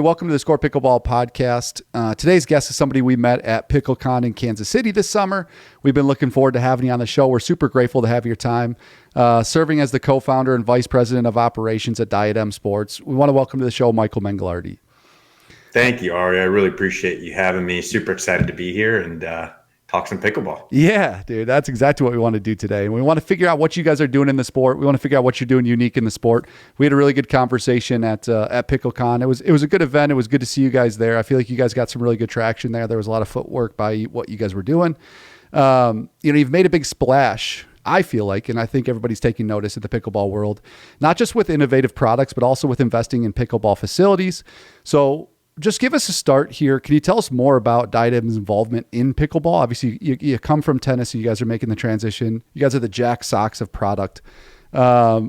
Welcome to the Score Pickleball podcast. Today's guest is somebody we met at PickleCon in Kansas City this summer. We've been looking forward to having you on the show. We're super grateful to have your time. Serving as the co-founder and vice president of operations at Diadem Sports, we want to welcome to the show Michael Manglardi. Thank you, Ari. I really appreciate you having me. Super excited to be here and talk some pickleball. Yeah, dude, that's exactly what we want to do today. And we want to figure out what you guys are doing in the sport. We want to figure out what you're doing unique in the sport. We had a really good conversation at PickleCon. It was a good event. It was good to see you guys there. I feel like you guys got some really good traction there. There was a lot of footwork by what you guys were doing. You've made a big splash, I feel like, and I think everybody's taking notice in the pickleball world, not just with innovative products, but also with investing in pickleball facilities. So just give us a start here. Can you tell us more about Diadem's involvement in pickleball? Obviously, you come from tennis, and you guys are making the transition. You guys are the Jack Sox of product. I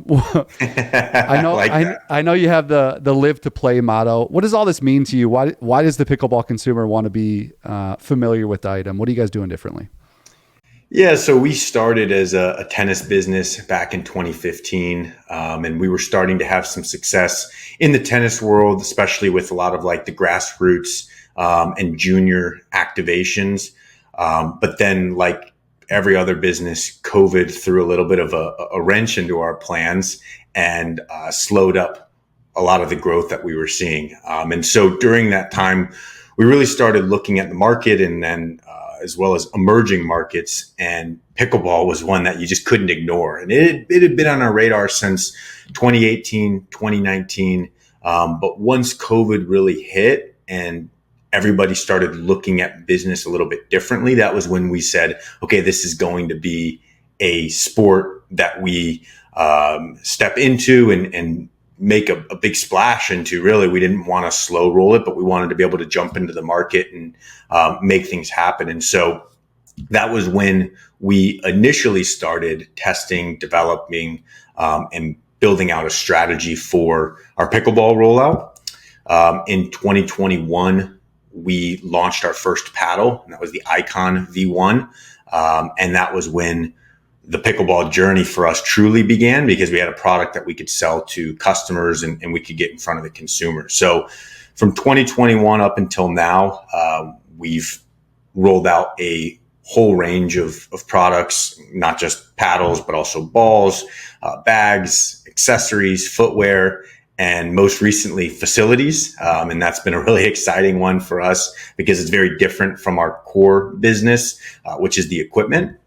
know you have the live to play motto. What does all this mean to you? Why does the pickleball consumer want to be familiar with Diadem? What are you guys doing differently? Yeah, so we started as a tennis business back in 2015, and we were starting to have some success in the tennis world, especially with a lot of like the grassroots and junior activations. But then, like every other business, COVID threw a little bit of a wrench into our plans and slowed up a lot of the growth that we were seeing. And so during that time, we really started looking at the market and then as well as emerging markets, and pickleball was one that you just couldn't ignore. And it had been on our radar since 2018, 2019. But once COVID really hit and everybody started looking at business a little bit differently, that was when we said, okay, this is going to be a sport that we step into and make a big splash into. Really, we didn't want to slow roll it, but we wanted to be able to jump into the market and make things happen. And so that was when we initially started testing, developing, and building out a strategy for our pickleball rollout. In 2021, we launched our first paddle, and that was the Icon V1. And that was when the pickleball journey for us truly began, because we had a product that we could sell to customers and we could get in front of the consumer. So from 2021 up until now, we've rolled out a whole range of products, not just paddles, but also balls, bags, accessories, footwear, and most recently facilities. And that's been a really exciting one for us because it's very different from our core business, which is the equipment.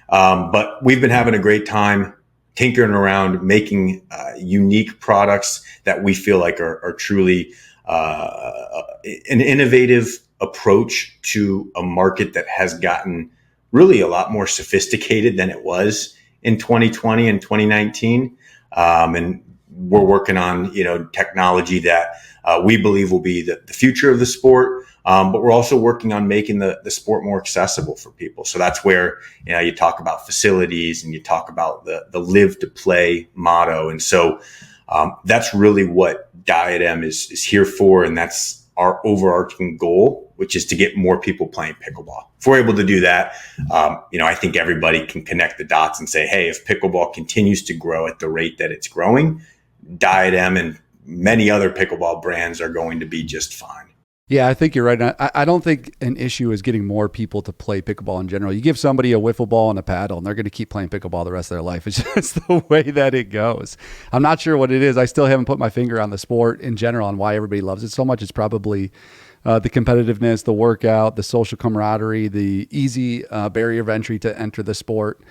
But we've been having a great time tinkering around, making unique products that we feel like are truly an innovative approach to a market that has gotten really a lot more sophisticated than it was in 2020 and 2019. And we're working on, technology that we believe will be the future of the sport. But we're also working on making the sport more accessible for people. So that's where, you talk about facilities and you talk about the live to play motto. And so that's really what Diadem is here for. And that's our overarching goal, which is to get more people playing pickleball. If we're able to do that, I think everybody can connect the dots and say, hey, if pickleball continues to grow at the rate that it's growing, Diadem and many other pickleball brands are going to be just fine. Yeah, I think you're right. I don't think an issue is getting more people to play pickleball in general. You give somebody a wiffle ball and a paddle, and they're going to keep playing pickleball the rest of their life. It's just the way that it goes. I'm not sure what it is. I still haven't put my finger on the sport in general and why everybody loves it so much. It's probably the competitiveness, the workout, the social camaraderie, the easy barrier of entry to enter the sport.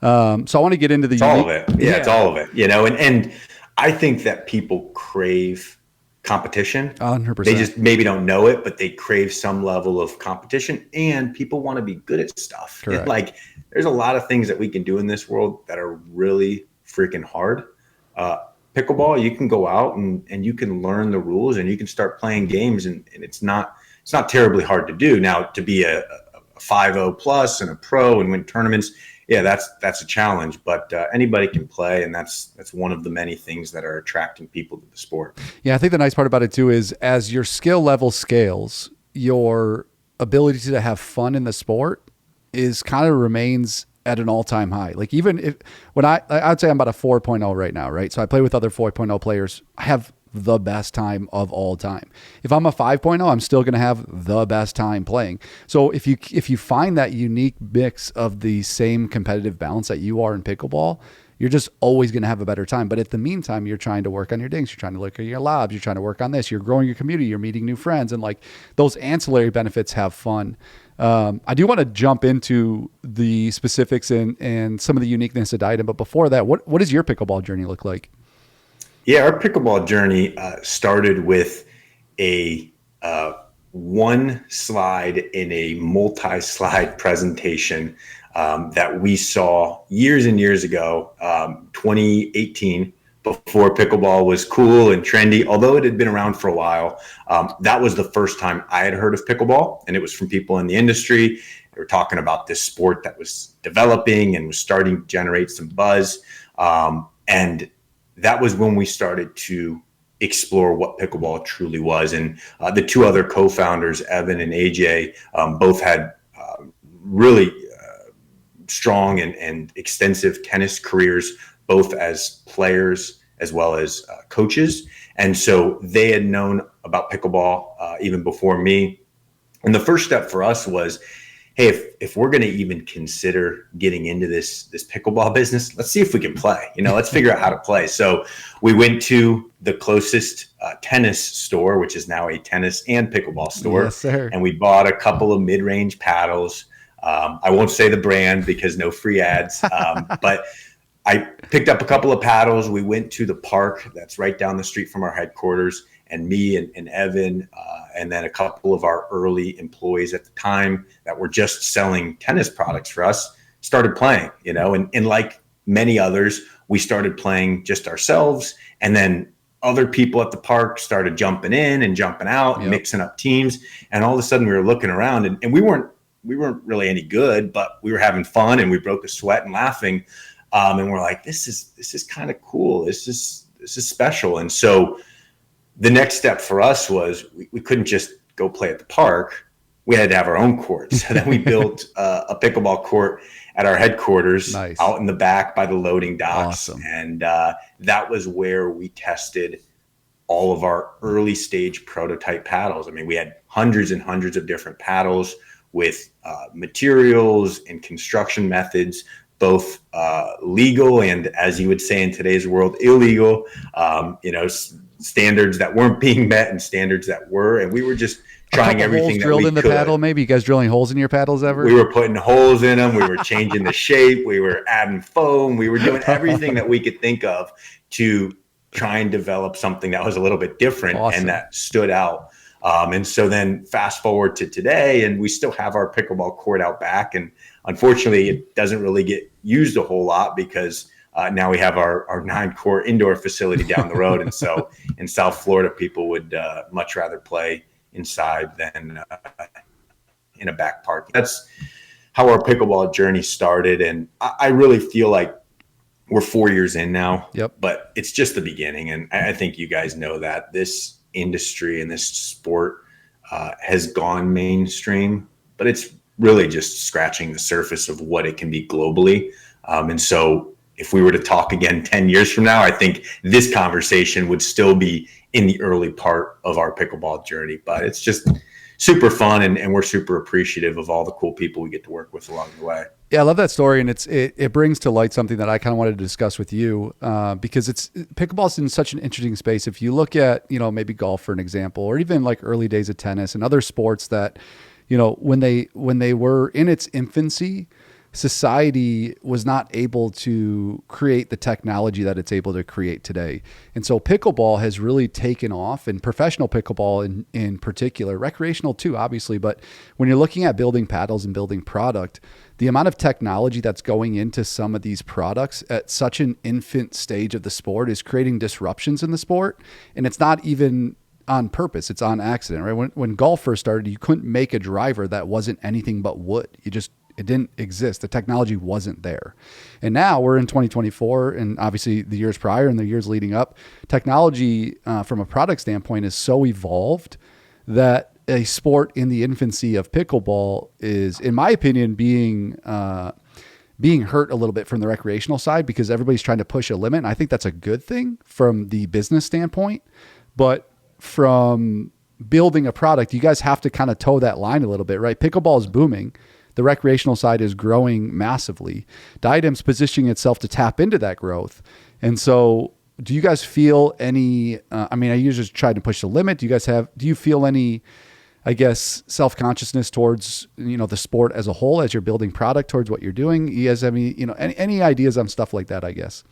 So I want to get into the all of it. Yeah, it's all of it. And I think that people crave competition. 100%. They just maybe don't know it, but they crave some level of competition, and people want to be good at stuff. Like there's a lot of things that we can do in this world that are really freaking hard. Pickleball, you can go out and you can learn the rules and you can start playing games, and it's not terribly hard to do. Now, to be a 5.0 plus and a pro and win tournaments, yeah, that's a challenge, but anybody can play, and that's one of the many things that are attracting people to the sport. Yeah, I think the nice part about it too is as your skill level scales, your ability to have fun in the sport is kind of remains at an all-time high. Like even if when I'd say I'm about a 4.0 right now, right? So I play with other 4.0 players. I have the best time of all time. If I'm a 5.0, I'm still going to have the best time playing. So if you find that unique mix of the same competitive balance that you are in pickleball, you're just always going to have a better time. But at the meantime, you're trying to work on your dings. You're trying to look at your labs. You're trying to work on this. You're growing your community. You're meeting new friends. And like those ancillary benefits have fun. I do want to jump into the specifics and some of the uniqueness of Diadem. But before that, what does your pickleball journey look like? Yeah, our pickleball journey started with a one slide in a multi-slide presentation that we saw years and years ago, 2018, before pickleball was cool and trendy, although it had been around for a while. That was the first time I had heard of pickleball, and it was from people in the industry. They were talking about this sport that was developing and was starting to generate some buzz. And that was when we started to explore what pickleball truly was. And the two other co-founders, Evan and AJ, both had really strong and extensive tennis careers, both as players as well as coaches. And so they had known about pickleball even before me. And the first step for us was, hey, if we're going to even consider getting into this pickleball business, let's see if we can play. Let's figure out how to play. So we went to the closest tennis store, which is now a tennis and pickleball store. Yes, sir. And we bought a couple of mid-range paddles. I won't say the brand because no free ads, but I picked up a couple of paddles. We went to the park that's right down the street from our headquarters, and me and Evan, and then a couple of our early employees at the time that were just selling tennis products for us, started playing, and like many others, we started playing just ourselves. And then other people at the park started jumping in and jumping out, and mixing up teams. And all of a sudden we were looking around, and we weren't really any good, but we were having fun, and we broke a sweat and laughing. And we're like, this is kind of cool. This is special. And so the next step for us was we couldn't just go play at the park. We had to have our own court. So then we built a pickleball court at our headquarters, out in the back by the loading docks. Awesome. And that was where we tested all of our early stage prototype paddles. I mean, we had hundreds and hundreds of different paddles with materials and construction methods, both legal and, as you would say in today's world, illegal, standards that weren't being met and standards that were. And we were just trying everything that drilled we in the could. paddle, maybe? You guys drilling holes in your paddles ever? We were putting holes in them. We were changing the shape. We were adding foam. We were doing everything that we could think of to try and develop something that was a little bit different and that stood out. And so then fast forward to today, and we still have our pickleball court out back. And unfortunately, it doesn't really get used a whole lot because now we have our 9-court indoor facility down the road. And so in South Florida, people would much rather play inside than in a back park. That's how our pickleball journey started. And I really feel like we're 4 years in now, but it's just the beginning. And I think you guys know that this industry and this sport has gone mainstream, but it's really just scratching the surface of what it can be globally. And so if we were to talk again 10 years from now, I think this conversation would still be in the early part of our pickleball journey, but it's just super fun. And we're super appreciative of all the cool people we get to work with along the way. Yeah, I love that story, and it brings to light something that I kind of wanted to discuss with you because pickleball's in such an interesting space. If you look at maybe golf for an example, or even like early days of tennis and other sports that when they were in its infancy, society was not able to create the technology that it's able to create today. And so pickleball has really taken off, and professional pickleball in particular, recreational too, obviously. But when you're looking at building paddles and building product, the amount of technology that's going into some of these products at such an infant stage of the sport is creating disruptions in the sport. And it's not even on purpose. It's on accident, right? When golf first started, you couldn't make a driver that wasn't anything but wood. It didn't exist. The technology wasn't there. And now we're in 2024, and obviously the years prior and the years leading up, technology from a product standpoint is so evolved that a sport in the infancy of pickleball is, in my opinion, being hurt a little bit from the recreational side because everybody's trying to push a limit. And I think that's a good thing from the business standpoint. but from building a product, you guys have to kind of toe that line a little bit, right? Pickleball is booming. The recreational side is growing massively. Diadem's positioning itself to tap into that growth. And so do you guys feel any, I mean, are you just trying to push the limit? Do you feel any, I guess, self-consciousness towards, the sport as a whole, as you're building product towards what you're doing? You guys have any ideas on stuff like that, I guess?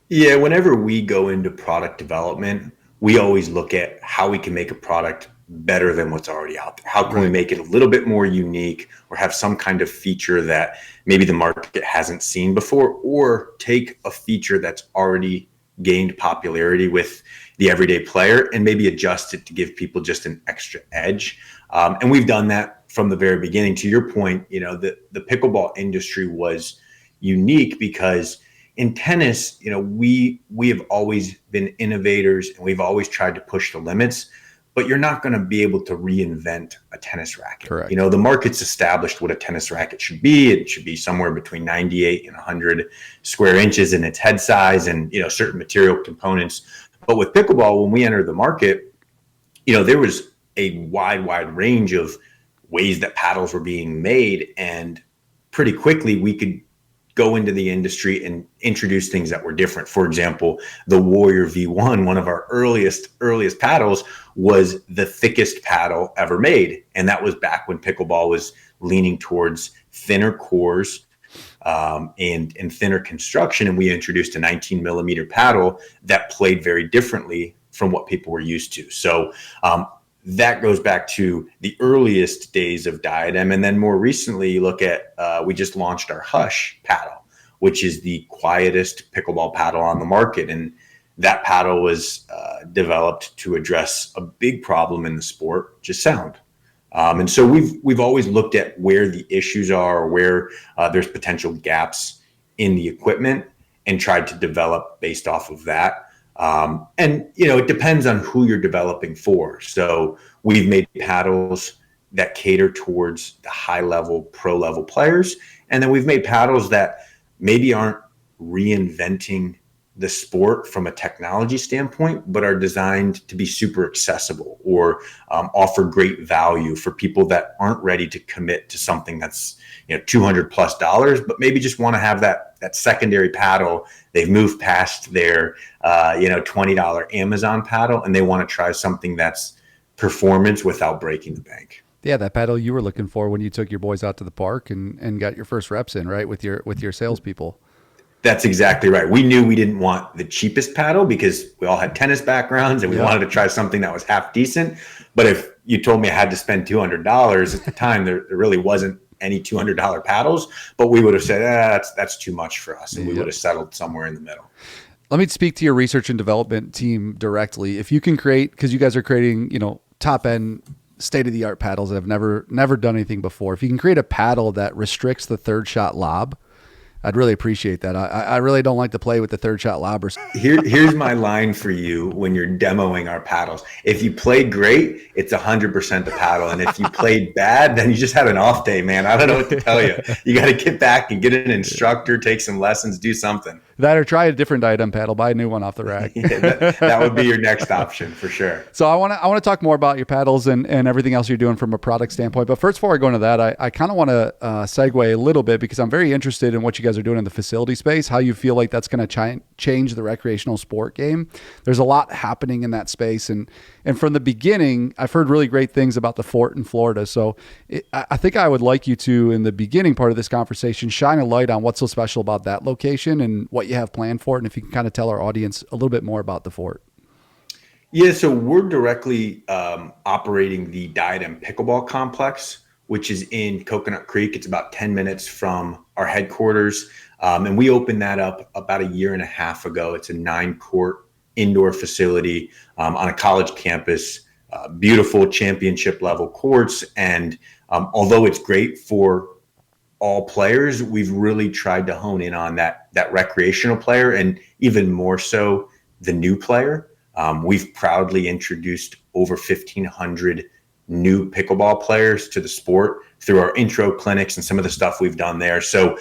Yeah, whenever we go into product development, we always look at how we can make a product better than what's already out there. How can we make it a little bit more unique, or have some kind of feature that maybe the market hasn't seen before, or take a feature that's already gained popularity with the everyday player and maybe adjust it to give people just an extra edge. And we've done that from the very beginning. To your point, the pickleball industry was unique because in tennis, we have always been innovators and we've always tried to push the limits, but you're not going to be able to reinvent a tennis racket. Correct. The market's established what a tennis racket should be. It should be somewhere between 98 and 100 square inches in its head size and, certain material components. But with pickleball, when we entered the market, there was a wide range of ways that paddles were being made. And pretty quickly we could go into the industry and introduce things that were different. For example, the Warrior V1, one of our earliest paddles, was the thickest paddle ever made. And that was back when pickleball was leaning towards thinner cores and thinner construction. And we introduced a 19 millimeter paddle that played very differently from what people were used to. So that goes back to the earliest days of Diadem. And then more recently, you look at, we just launched our Hush paddle, which is the quietest pickleball paddle on the market. And that paddle was developed to address a big problem in the sport, which is sound. And so we've always looked at where the issues are, or where there's potential gaps in the equipment, and tried to develop based off of that. And it depends on who you're developing for. So we've made paddles that cater towards the high level, pro level players. And then we've made paddles that maybe aren't reinventing the sport from a technology standpoint, but are designed to be super accessible, or offer great value for people that aren't ready to commit to something that's $200+, but maybe just want to have that secondary paddle. They've moved past their $20 Amazon paddle, and they want to try something that's performance without breaking the bank. Yeah, that paddle you were looking for when you took your boys out to the park and got your first reps in, right, with your salespeople. That's exactly right. We knew we didn't want the cheapest paddle because we all had tennis backgrounds and we wanted to try something that was half decent. But if you told me I had to spend $200 at the time, there really wasn't any $200 paddles, but we would have said, that's too much for us. And we would have settled somewhere in the middle. Let me speak to your research and development team directly. If you can create, because you guys are creating, top end state-of-the-art paddles that have never done anything before. If you can create a paddle that restricts the third shot lob, I'd really appreciate that. I really don't like to play with the third shot lobbers. Here's my line for you when you're demoing our paddles. If you played great, it's 100% the paddle. And if you played bad, then you just had an off day, man. I don't know what to tell you. You got to get back and get an instructor, take some lessons, do something. That, or try a different Diadem paddle, buy a new one off the rack. that would be your next option for sure. So I want to talk more about your paddles and everything else you're doing from a product standpoint. But first, before I go into that, I kind of want to segue a little bit, because I'm very interested in what you guys are doing in the facility space, how you feel like that's going to change the recreational sport game. There's a lot happening in that space. And from the beginning, I've heard really great things about the fort in Florida. So I think I would like you to, in the beginning part of this conversation, shine a light on what's so special about that location and what you have planned for it. And if you can kind of tell our audience a little bit more about the fort. Yeah, so we're directly operating the Diadem Pickleball Complex, which is in Coconut Creek. It's about 10 minutes from our headquarters. And we opened that up about a year and a half ago. It's a 9-court indoor facility on a college campus, beautiful championship level courts. And although it's great for all players, we've really tried to hone in on that recreational player, and even more so the new player. We've proudly introduced over 1,500 new pickleball players to the sport through our intro clinics and some of the stuff we've done there. So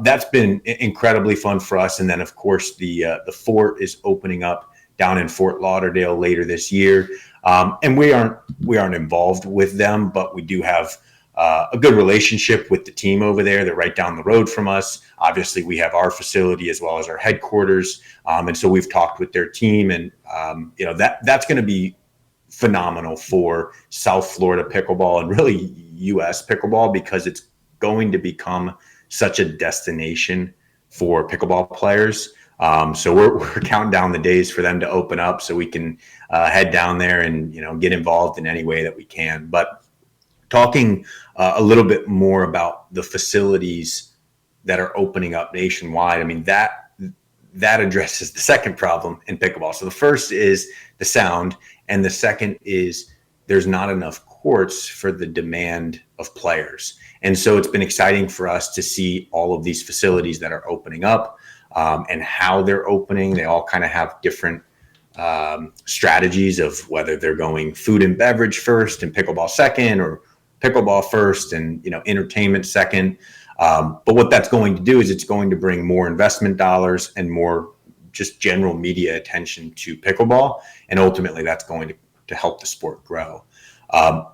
that's been incredibly fun for us. And then of course the fort is opening up down in Fort Lauderdale later this year. And we aren't involved with them, but we do have a good relationship with the team over there. They're right down the road from us. Obviously, we have our facility as well as our headquarters, and so we've talked with their team, and that's going to be phenomenal for South Florida pickleball and really U.S. pickleball, because it's going to become such a destination for pickleball players. So we're counting down the days for them to open up so we can head down there and get involved in any way that we can. But talking a little bit more about the facilities that are opening up nationwide, I mean, that addresses the second problem in pickleball. So the first is the sound, and the second is there's not enough courts for the demand of players. And so it's been exciting for us to see all of these facilities that are opening up, and how they're opening. They all kind of have different strategies of whether they're going food and beverage first and pickleball second, or pickleball first and entertainment second. But what that's going to do is it's going to bring more investment dollars and more just general media attention to pickleball, and ultimately that's going to help the sport grow.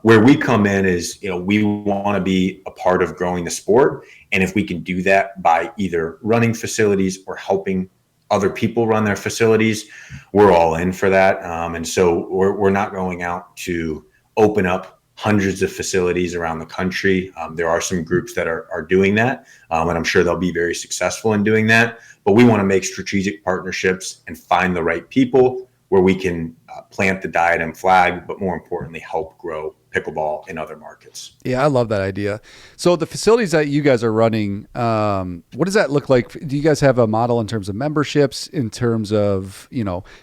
Where we come in is, we want to be a part of growing the sport, and if we can do that by either running facilities or helping other people run their facilities, we're all in for that. And so we're not going out to open up hundreds of facilities around the country. There are some groups that are doing that, and I'm sure they'll be very successful in doing that. But we want to make strategic partnerships and find the right people where we can plant the Diadem flag, but more importantly, help grow pickleball in other markets. Yeah, I love that idea. So the facilities that you guys are running, what does that look like? Do you guys have a model in terms of memberships, in terms of,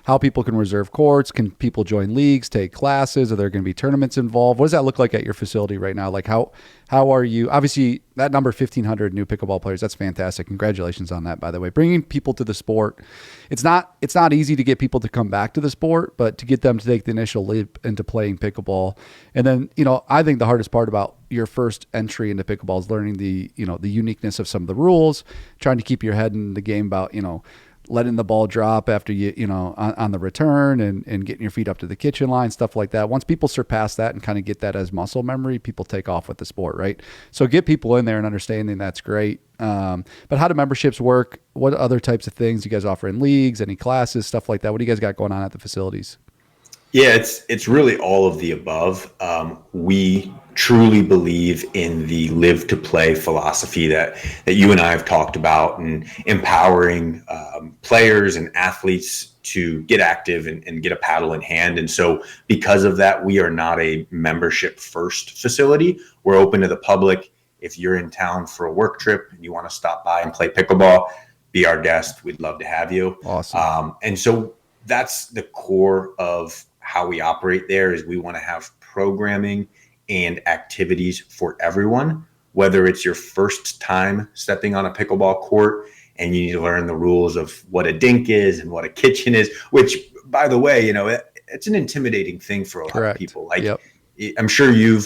how people can reserve courts? Can people join leagues, take classes? Are there going to be tournaments involved? What does that look like at your facility right now? Like how are you, obviously that number 1,500 new pickleball players, that's fantastic. Congratulations on that, by the way. Bringing people to the sport. It's not easy to get people to come back to the sport, but to get them to take the initial leap into playing pickleball. And then, I think the hardest part about your first entry into pickleball is learning the uniqueness of some of the rules, trying to keep your head in the game about, letting the ball drop after on the return, and getting your feet up to the kitchen line, stuff like that. Once people surpass that and kind of get that as muscle memory, people take off with the sport, right? So get people in there and understanding that's great. But how do memberships work? What other types of things you guys offer in leagues, any classes, stuff like that? What do you guys got going on at the facilities? Yeah, it's really all of the above. We truly believe in the live to play philosophy that you and I have talked about, and empowering players and athletes to get active and get a paddle in hand. And so because of that, we are not a membership first facility. We're open to the public. If you're in town for a work trip and you want to stop by and play pickleball, be our guest. We'd love to have you. Awesome. And so that's the core of how we operate there. Is we want to have programming and activities for everyone, whether it's your first time stepping on a pickleball court and you need to learn the rules of what a dink is and what a kitchen is, which, by the way, it's an intimidating thing for a lot of people. Like, yep. I'm sure you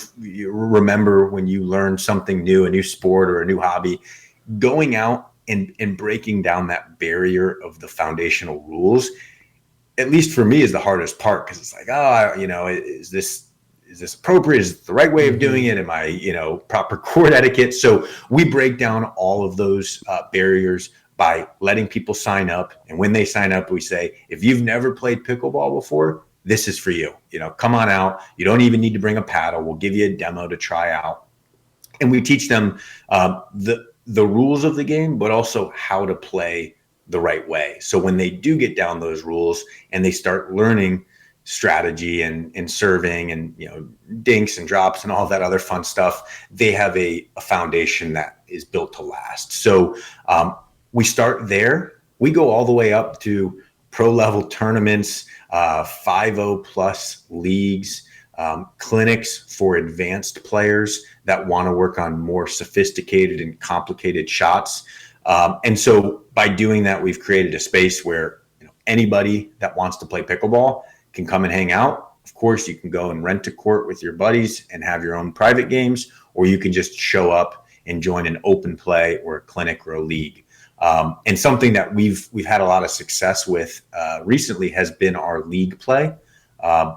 remember when you learned something new, a new sport or a new hobby, going out and breaking down that barrier of the foundational rules, at least for me, is the hardest part, because it's like, is this appropriate? Is it the right way of doing it? Am I, proper court etiquette? So we break down all of those barriers by letting people sign up. And when they sign up, we say, if you've never played pickleball before, this is for you. Come on out. You don't even need to bring a paddle. We'll give you a demo to try out. And we teach them the rules of the game, but also how to play the right way. So when they do get down those rules and they start learning strategy and serving and dinks and drops and all that other fun stuff, they have a foundation that is built to last. So we start there. We go all the way up to pro level tournaments, 5-0 plus leagues, clinics for advanced players that want to work on more sophisticated and complicated shots. And so by doing that, we've created a space where anybody that wants to play pickleball can come and hang out. Of course, you can go and rent a court with your buddies and have your own private games, or you can just show up and join an open play or a clinic or a league. And something that we've had a lot of success with recently has been our league play,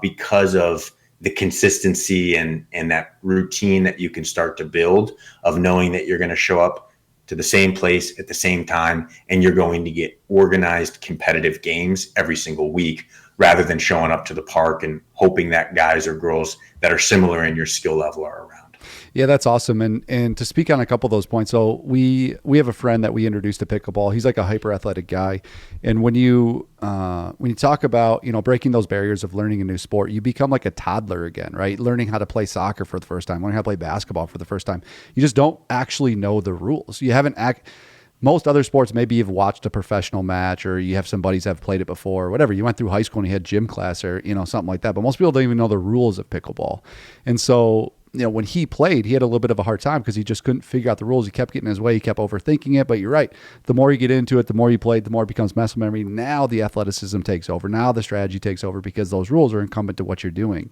because of the consistency and that routine that you can start to build of knowing that you're going to show up to the same place at the same time, and you're going to get organized competitive games every single week, rather than showing up to the park and hoping that guys or girls that are similar in your skill level are around. Yeah, that's awesome. And to speak on a couple of those points, so we have a friend that we introduced to pickleball. He's like a hyper athletic guy, and when you talk about breaking those barriers of learning a new sport, you become like a toddler again, right? Learning how to play soccer for the first time, learning how to play basketball for the first time. You just don't actually know the rules. You haven't most other sports, maybe you've watched a professional match or you have some buddies that have played it before or whatever. You went through high school and you had gym class or, something like that. But most people don't even know the rules of pickleball. And so, when he played, he had a little bit of a hard time because he just couldn't figure out the rules. He kept getting in his way. He kept overthinking it. But you're right. The more you get into it, the more you play, the more it becomes muscle memory. Now the athleticism takes over. Now the strategy takes over because those rules are incumbent to what you're doing.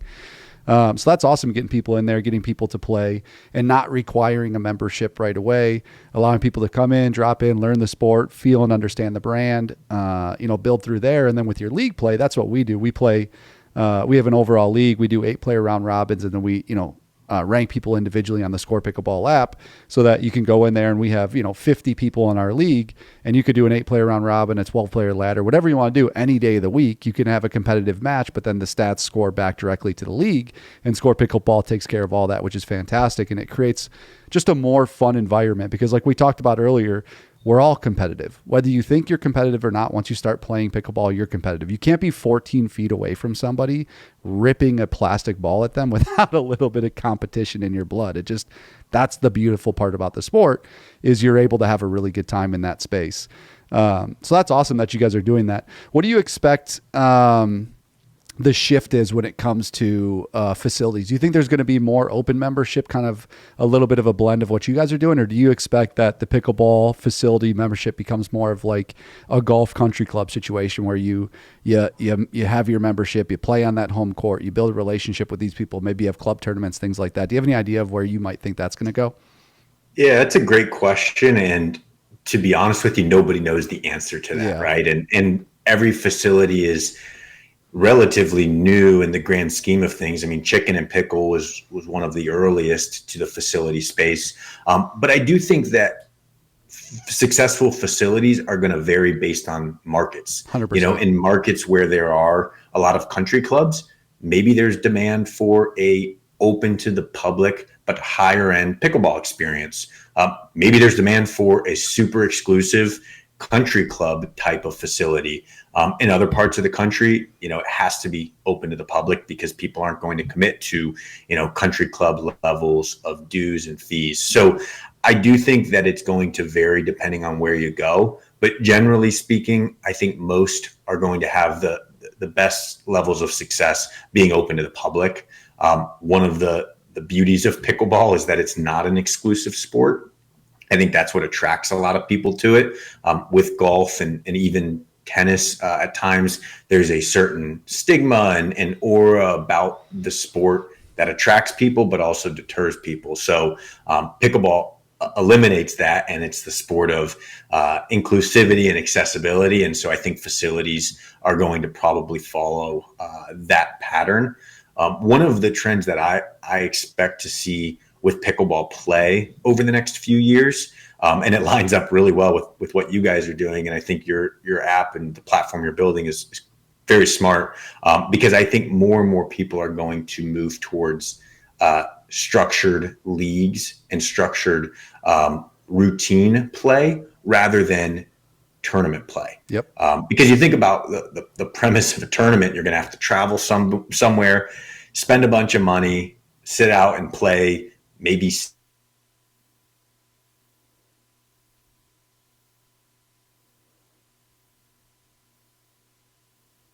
So that's awesome, getting people in there, getting people to play and not requiring a membership right away, allowing people to come in, drop in, learn the sport, feel and understand the brand, build through there. And then with your league play, that's what we do. We play, we have an overall league. We do 8-player round robins, and then we, rank people individually on the Score Pickleball app so that you can go in there and we have, 50 people in our league, and you could do an 8-player round robin, a 12-player ladder, whatever you want to do any day of the week. You can have a competitive match, but then the stats score back directly to the league, and Score Pickleball takes care of all that, which is fantastic. And it creates just a more fun environment because like we talked about earlier, we're all competitive. Whether you think you're competitive or not, once you start playing pickleball, you're competitive. You can't be 14 feet away from somebody ripping a plastic ball at them without a little bit of competition in your blood. That's the beautiful part about the sport, is you're able to have a really good time in that space. So that's awesome that you guys are doing that. What do you expect the shift is when it comes to facilities? Do you think there's going to be more open membership, kind of a little bit of a blend of what you guys are doing? Or do you expect that the pickleball facility membership becomes more of like a golf country club situation where you have your membership, you play on that home court, you build a relationship with these people, maybe you have club tournaments, things like that? Do you have any idea of where you might think that's going to go? Yeah, that's a great question. And to be honest with you, nobody knows the answer to that, Yeah. right? And every facility is relatively new in the grand scheme of things. I mean, Chicken and Pickle was one of the earliest to the facility space. But I do think that successful facilities are going to vary based on markets. 100%. In markets where there are a lot of country clubs, maybe there's demand for a open to the public but higher end pickleball experience. Maybe there's demand for a super exclusive country club type of facility. In other parts of the country, it has to be open to the public because people aren't going to commit to, country club levels of dues and fees. So I do think that it's going to vary depending on where you go. But generally speaking, I think most are going to have the best levels of success being open to the public. One of the beauties of pickleball is that it's not an exclusive sport. I think that's what attracts a lot of people to it. With golf and even tennis, at times there's a certain stigma and aura about the sport that attracts people, but also deters people. So pickleball eliminates that, and it's the sport of inclusivity and accessibility. And so I think facilities are going to probably follow that pattern. One of the trends that I expect to see with pickleball play over the next few years, and it lines up really well with what you guys are doing. And I think your app and the platform you're building is very smart, because I think more and more people are going to move towards structured leagues and structured routine play rather than tournament play. Yep. Because you think about the premise of a tournament, you're going to have to travel somewhere, spend a bunch of money, sit out and play maybe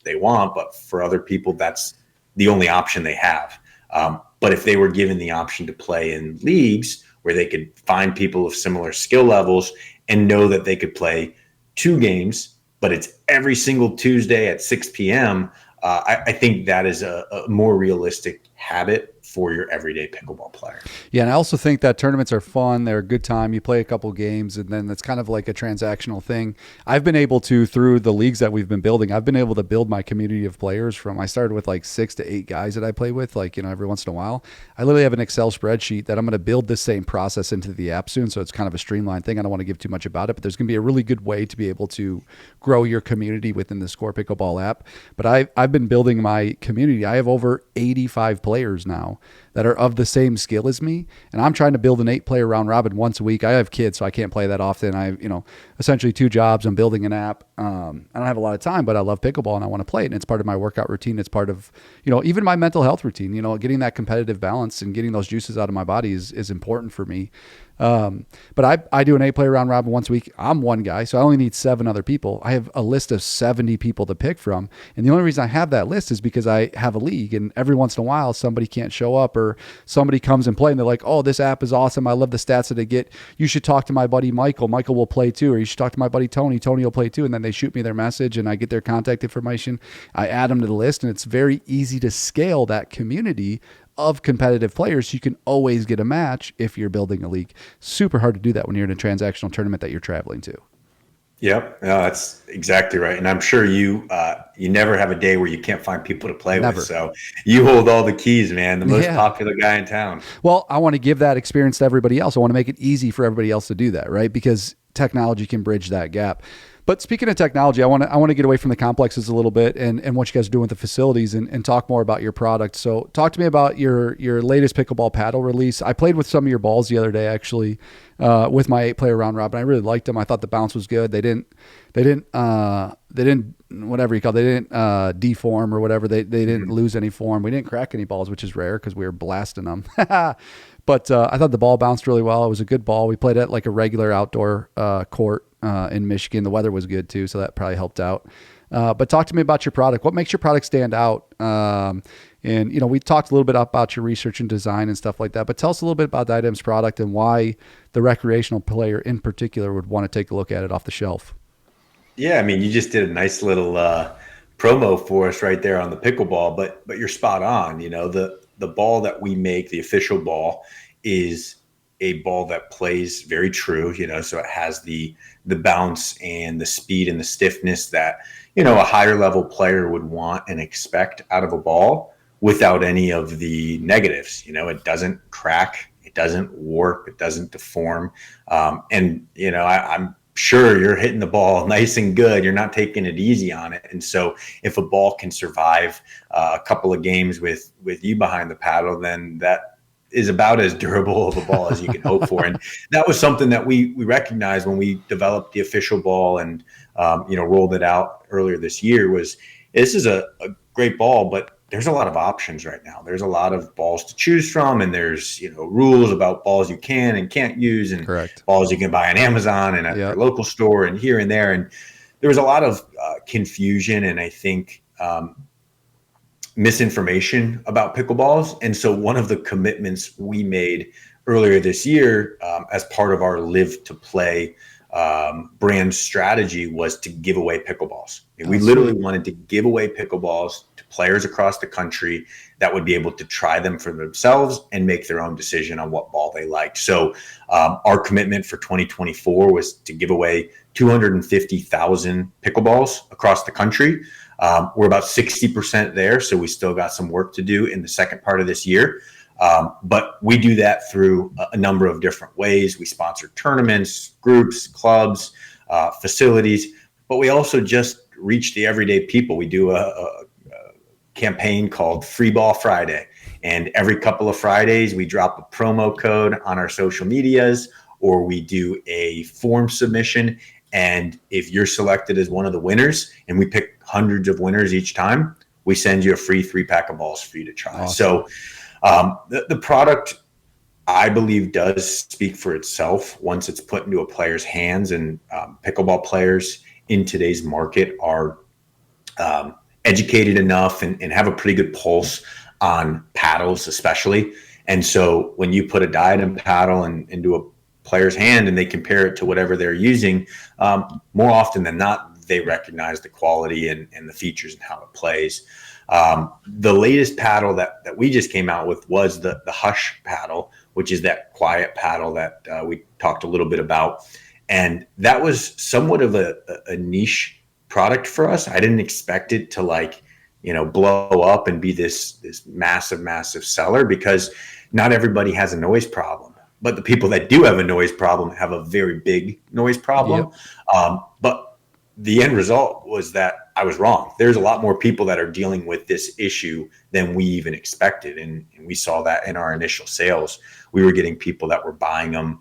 they want, but for other people, that's the only option they have. But if they were given the option to play in leagues where they could find people of similar skill levels and know that they could play 2 games, but it's every single Tuesday at 6 p.m., I think that is a more realistic habit for your everyday pickleball player. Yeah, and I also think that tournaments are fun. They're a good time. You play a couple games, and then it's kind of like a transactional thing. I've been able to, through the leagues that we've been building, I've been able to build my community of players from, I started with like 6 to 8 guys that I play with, like, every once in a while. I literally have an Excel spreadsheet that I'm going to build this same process into the app soon. So it's kind of a streamlined thing. I don't want to give too much about it, but there's going to be a really good way to be able to grow your community within the Score Pickleball app. But I've been building my community. I have over 85 players now that are of the same skill as me. And I'm trying to build an 8-player round robin once a week. I have kids, so I can't play that often. I have, essentially 2 jobs. I'm building an app. I don't have a lot of time, but I love pickleball and I want to play it. And it's part of my workout routine. It's part of, even my mental health routine, getting that competitive balance and getting those juices out of my body is important for me. But I do an 8-player round robin once a week. I'm one guy, so I only need 7 other people. I have a list of 70 people to pick from. And the only reason I have that list is because I have a league, and every once in a while somebody can't show up or somebody comes and play and they're like, oh, this app is awesome. I love the stats that I get. You should talk to my buddy Michael. Michael will play too. Or you should talk to my buddy Tony. Tony will play too. And then they shoot me their message and I get their contact information. I add them to the list, and it's very easy to scale that community of competitive players. So you can always get a match if you're building a league. Super hard to do that when you're in a transactional tournament that you're traveling to. Yep, no, that's exactly right. And I'm sure you never have a day where you can't find people to play with. So you hold all the keys, man. The most popular guy in town. Well, I want to give that experience to everybody else. I want to make it easy for everybody else to do that, right? Because technology can bridge that gap. But speaking of technology, I want to get away from the complexes a little bit and what you guys are doing with the facilities and talk more about your product. So talk to me about your latest pickleball paddle release. I played with some of your balls the other day, actually, with my 8-player round robin. I really liked them. I thought the bounce was good. They didn't whatever you call it, they didn't deform or whatever. They didn't lose any form. We didn't crack any balls, which is rare because we were blasting them. But I thought the ball bounced really well. It was a good ball. We played at like a regular outdoor court in Michigan. The weather was good too, so that probably helped out. But talk to me about your product. What makes your product stand out? And we talked a little bit about your research and design and stuff like that. But tell us a little bit about Diadem's product and why the recreational player in particular would want to take a look at it off the shelf. Yeah, I mean, you just did a nice little promo for us right there on the pickleball, but you're spot on. The ball that we make, the official ball, is a ball that plays very true, so it has the bounce and the speed and the stiffness that, a higher level player would want and expect out of a ball without any of the negatives. It doesn't crack, it doesn't warp, it doesn't deform. I'm sure you're hitting the ball nice and good. You're not taking it easy on it. And so if a ball can survive a couple of games with you behind the paddle, then that is about as durable of a ball as you can hope for. And that was something that we recognized when we developed the official ball and, rolled it out earlier this year. This is a great ball, but there's a lot of options right now. There's a lot of balls to choose from, and there's rules about balls you can and can't use, and Correct. balls you can buy on Amazon and at your local store and here and there. And there was a lot of confusion and I think misinformation about pickleballs. And so one of the commitments we made earlier this year as part of our Live to Play brand strategy was to give away pickleballs. We literally wanted to give away pickleballs to players across the country that would be able to try them for themselves and make their own decision on what ball they liked. So our commitment for 2024 was to give away 250,000 pickleballs across the country. We're about 60% there, so we still got some work to do in the second part of this year. But we do that through a number of different ways. We sponsor tournaments, groups, clubs, facilities, but we also just reach the everyday people. We do a campaign called Free Ball Friday. And every couple of Fridays, we drop a promo code on our social medias, or we do a form submission. And if you're selected as one of the winners, and we pick hundreds of winners each time, we send you a free 3-pack of balls for you to try. Awesome. So the product, I believe, does speak for itself once it's put into a player's hands. And pickleball players in today's market are educated enough and have a pretty good pulse on paddles, especially. And so when you put a Diadem paddle into a player's hand and they compare it to whatever they're using, more often than not, they recognize the quality and the features and how it plays. The latest paddle that we just came out with was the Hush paddle, which is that quiet paddle that we talked a little bit about. And that was somewhat of a niche product for us. I didn't expect it to blow up and be this massive seller, because not everybody has a noise problem. But the people that do have a noise problem have a very big noise problem. But the end result was that I was wrong. There's a lot more people that are dealing with this issue than we even expected. And we saw that in our initial sales. We were getting people that were buying them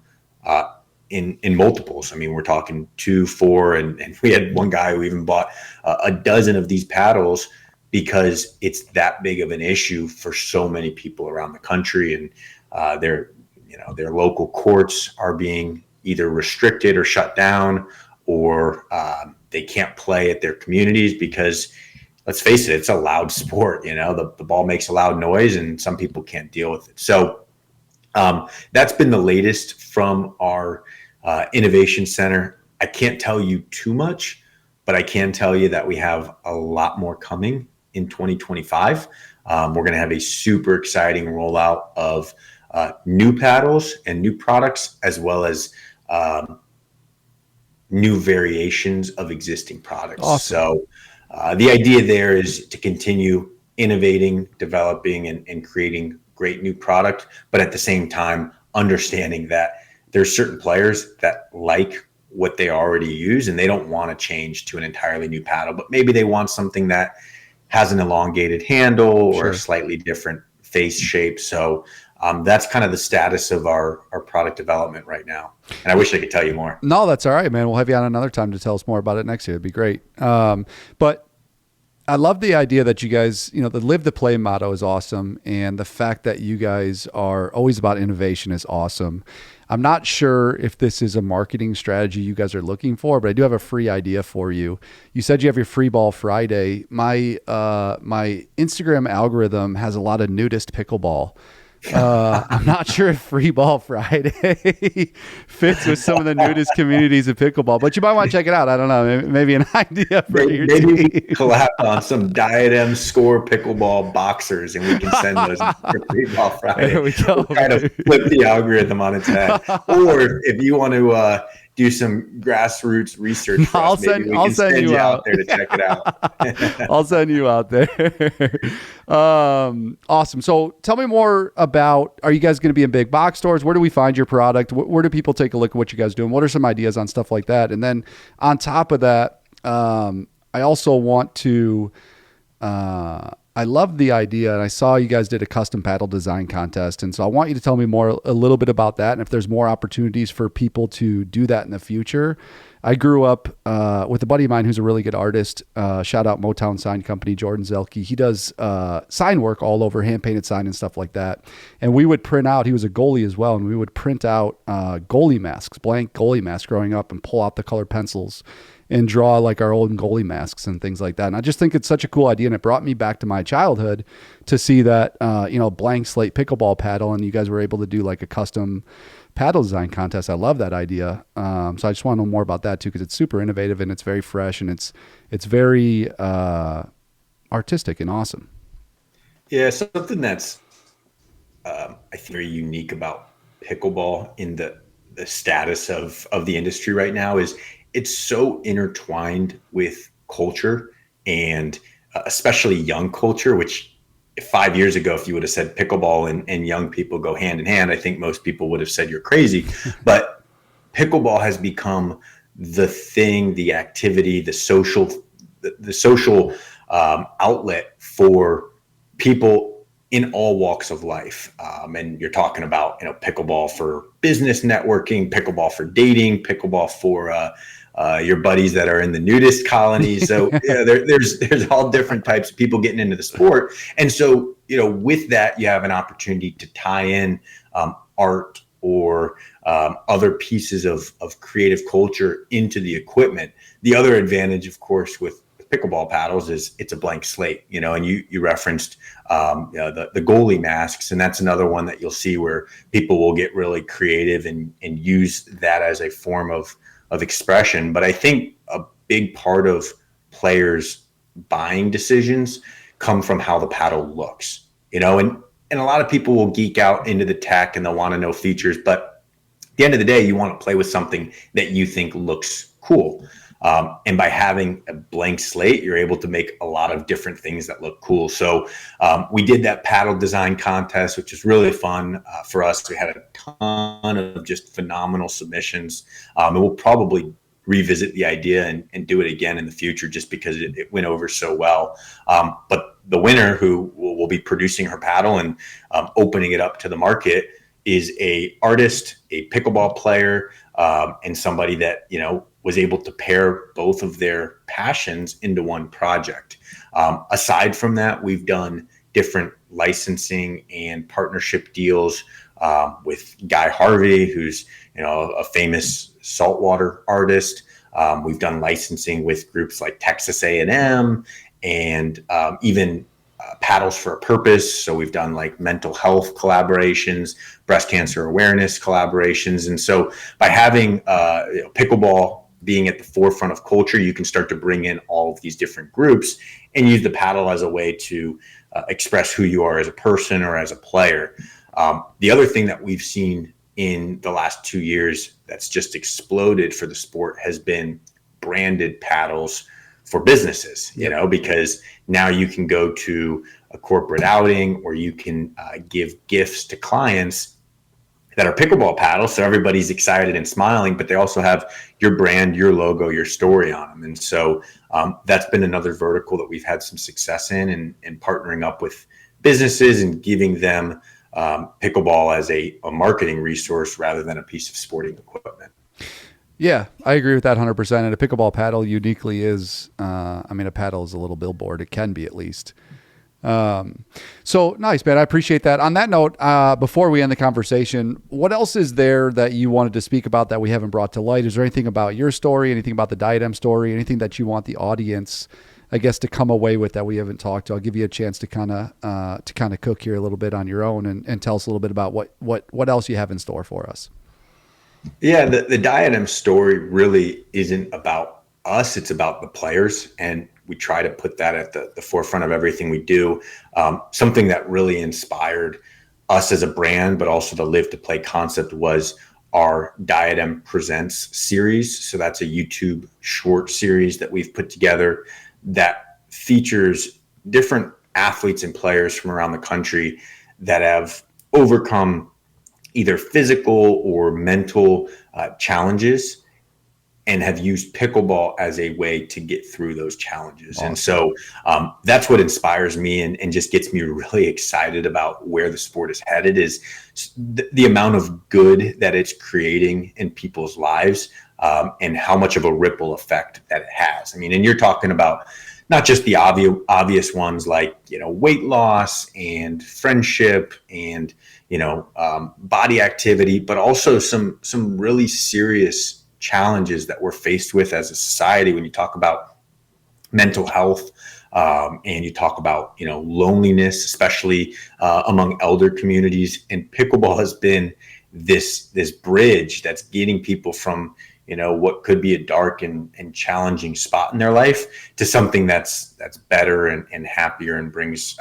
in multiples. I mean, we're talking 2, 4, and we had one guy who even bought a dozen of these paddles because it's that big of an issue for so many people around the country. And their local courts are being either restricted or shut down, or they can't play at their communities because, let's face it, it's a loud sport. The ball makes a loud noise and some people can't deal with it. So that's been the latest from our innovation center. I can't tell you too much, but I can tell you that we have a lot more coming in 2025. We're going to have a super exciting rollout of new paddles and new products, as well as new variations of existing products. Awesome. So the idea there is to continue innovating, developing, and creating great new product, but at the same time, understanding that there's certain players that like what they already use and they don't want to change to an entirely new paddle, but maybe they want something that has an elongated handle or a slightly different face shape. So that's kind of the status of our product development right now. And I wish I could tell you more. No, that's all right, man. We'll have you on another time to tell us more about it next year. It'd be great. But I love the idea that you guys, the live the play motto is awesome. And the fact that you guys are always about innovation is awesome. I'm not sure if this is a marketing strategy you guys are looking for, but I do have a free idea for you. You said you have your free ball Friday. My Instagram algorithm has a lot of nudist pickleball. I'm not sure if Free Ball Friday fits with some of the nudist communities of pickleball, but you might want to check it out. I don't know. Maybe an idea for your team. Maybe we collab on some Diadem score pickleball boxers, and we can send those for Free Ball Friday. There we go. We'll kind of flip the algorithm on its head. Or if you want to do some grassroots research for us, maybe we can send you out there to check it out. I'll send you out there. Awesome. So tell me more about, are you guys going to be in big box stores? Where do we find your product? Where do people take a look at what you guys are doing? What are some ideas on stuff like that? And then on top of that, I also want to, I love the idea, and I saw you guys did a custom paddle design contest, and so I want you to tell me a little bit about that, and if there's more opportunities for people to do that in the future. I grew up with a buddy of mine who's a really good artist. Shout out Motown Sign Company, Jordan Zelke. He does sign work all over, hand-painted sign and stuff like that. And we would print out, he was a goalie as well, and we would print out goalie masks, blank goalie masks growing up, and pull out the colored pencils and draw like our own goalie masks and things like that. And I just think it's such a cool idea. And it brought me back to my childhood to see that, blank slate pickleball paddle. And you guys were able to do like a custom paddle design contest. I love that idea. So I just want to know more about that too, because it's super innovative and it's very fresh and it's very artistic and awesome. Yeah, something that's I think very unique about pickleball in the status of the industry right now is it's so intertwined with culture, and especially young culture, which 5 years ago, if you would have said pickleball and young people go hand in hand, I think most people would have said you're crazy. But pickleball has become the thing, the activity, the social outlet for people in all walks of life. And you're talking about, pickleball for business networking, pickleball for dating, pickleball for your buddies that are in the nudist colonies. So there's all different types of people getting into the sport. And so, with that, you have an opportunity to tie in art or other pieces of creative culture into the equipment. The other advantage, of course, with pickleball paddles is it's a blank slate, and you referenced the goalie masks, and that's another one that you'll see where people will get really creative and use that as a form of expression. But I think a big part of players' buying decisions come from how the paddle looks, and a lot of people will geek out into the tech and they'll want to know features, but at the end of the day, you want to play with something that you think looks cool. And by having a blank slate, you're able to make a lot of different things that look cool. So we did that paddle design contest, which was really fun for us. We had a ton of just phenomenal submissions. And we'll probably revisit the idea and do it again in the future just because it went over so well. But the winner, who will be producing her paddle and opening it up to the market, is a artist, a pickleball player, and somebody that, was able to pair both of their passions into one project. Aside from that, we've done different licensing and partnership deals with Guy Harvey, who's, a famous saltwater artist. We've done licensing with groups like Texas A&M and even Paddles for a Purpose. So we've done like mental health collaborations, breast cancer awareness collaborations. And so by having pickleball being at the forefront of culture, you can start to bring in all of these different groups and use the paddle as a way to express who you are as a person or as a player. The other thing that we've seen in the last 2 years that's just exploded for the sport has been branded paddles for businesses, because now you can go to a corporate outing or you can give gifts to clients that are pickleball paddles. So everybody's excited and smiling, but they also have your brand, your logo, your story on them. And so that's been another vertical that we've had some success in and partnering up with businesses and giving them pickleball as a marketing resource rather than a piece of sporting equipment. Yeah, I agree with that 100%. And a pickleball paddle uniquely is, a paddle is a little billboard. It can be, at least. So nice, man. I appreciate that. On that note, before we end the conversation, what else is there that you wanted to speak about that we haven't brought to light? Is there anything about your story, anything about the Diadem story, anything that you want the audience, I guess, to come away with that we haven't talked to? I'll give you a chance to kind of cook here a little bit on your own and tell us a little bit about what else you have in store for us. Yeah, the Diadem story really isn't about us. It's about the players. And we try to put that at the forefront of everything we do. Something that really inspired us as a brand, but also the Live to Play concept, was our Diadem Presents series. So that's a YouTube short series that we've put together that features different athletes and players from around the country that have overcome either physical or mental challenges and have used pickleball as a way to get through those challenges. Awesome. And so that's what inspires me and just gets me really excited about where the sport is headed, is the amount of good that it's creating in people's lives and how much of a ripple effect that it has. And you're talking about not just the obvious ones like, weight loss and friendship and, body activity, but also some really serious challenges that we're faced with as a society when you talk about mental health and you talk about, loneliness, especially among elder communities. And pickleball has been this bridge that's getting people from, what could be a dark and challenging spot in their life to something that's better and happier and brings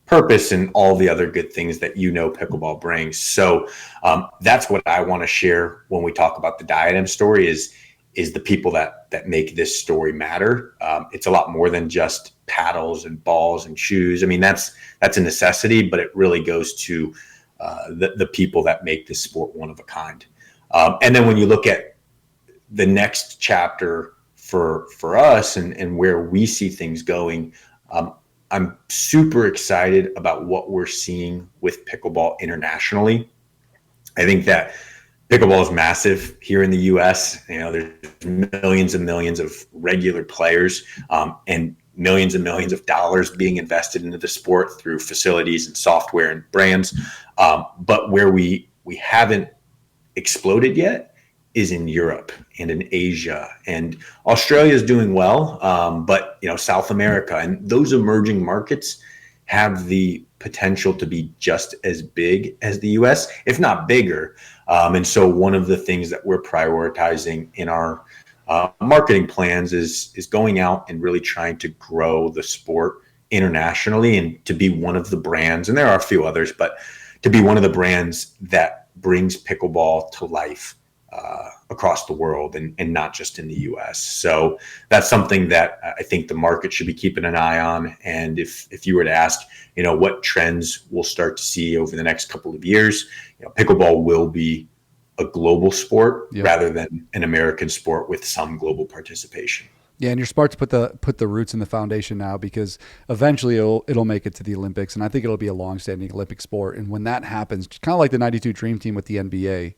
purpose and all the other good things that pickleball brings. So that's what I want to share when we talk about the Diadem story is the people that make this story matter. It's a lot more than just paddles and balls and shoes. That's a necessity, but it really goes to the people that make this sport one of a kind. And then when you look at the next chapter for us and where we see things going, I'm super excited about what we're seeing with pickleball internationally. I think that pickleball is massive here in the US. There's millions and millions of regular players and millions of dollars being invested into the sport through facilities and software and brands. But where we haven't exploded yet is in Europe and in Asia, and Australia is doing well. But South America and those emerging markets have the potential to be just as big as the US, if not bigger. And so one of the things that we're prioritizing in our marketing plans is going out and really trying to grow the sport internationally and to be one of the brands, and there are a few others, but to be one of the brands that brings pickleball to life across the world and not just in the US. So that's something that I think the market should be keeping an eye on. And if you were to ask, what trends we'll start to see over the next couple of years, pickleball will be a global sport rather than an American sport with some global participation. Yeah, and you're smart to put the roots in the foundation now, because eventually it'll make it to the Olympics, and I think it'll be a long-standing Olympic sport. And when that happens, kind of like the '92 Dream Team with the NBA,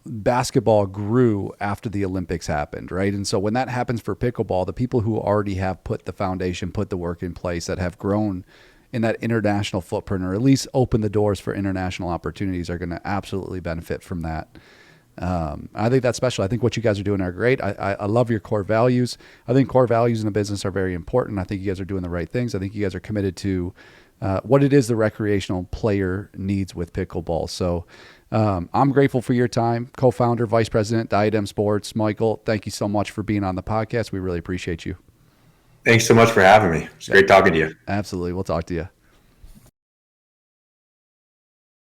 basketball grew after the Olympics happened, right? And so when that happens for pickleball, the people who already have put the foundation, put the work in place, that have grown in that international footprint, or at least open the doors for international opportunities, are going to absolutely benefit from that. I think that's special. I think what you guys are doing are great. I love your core values. I think core values in a business are very important. I think you guys are doing the right things. I think you guys are committed to what it is the recreational player needs with pickleball. So I'm grateful for your time. Co-founder, vice president, Diadem Sports. Michael, thank you so much for being on the podcast. We really appreciate you. Thanks so much for having me. It's great talking to you. Absolutely. We'll talk to you.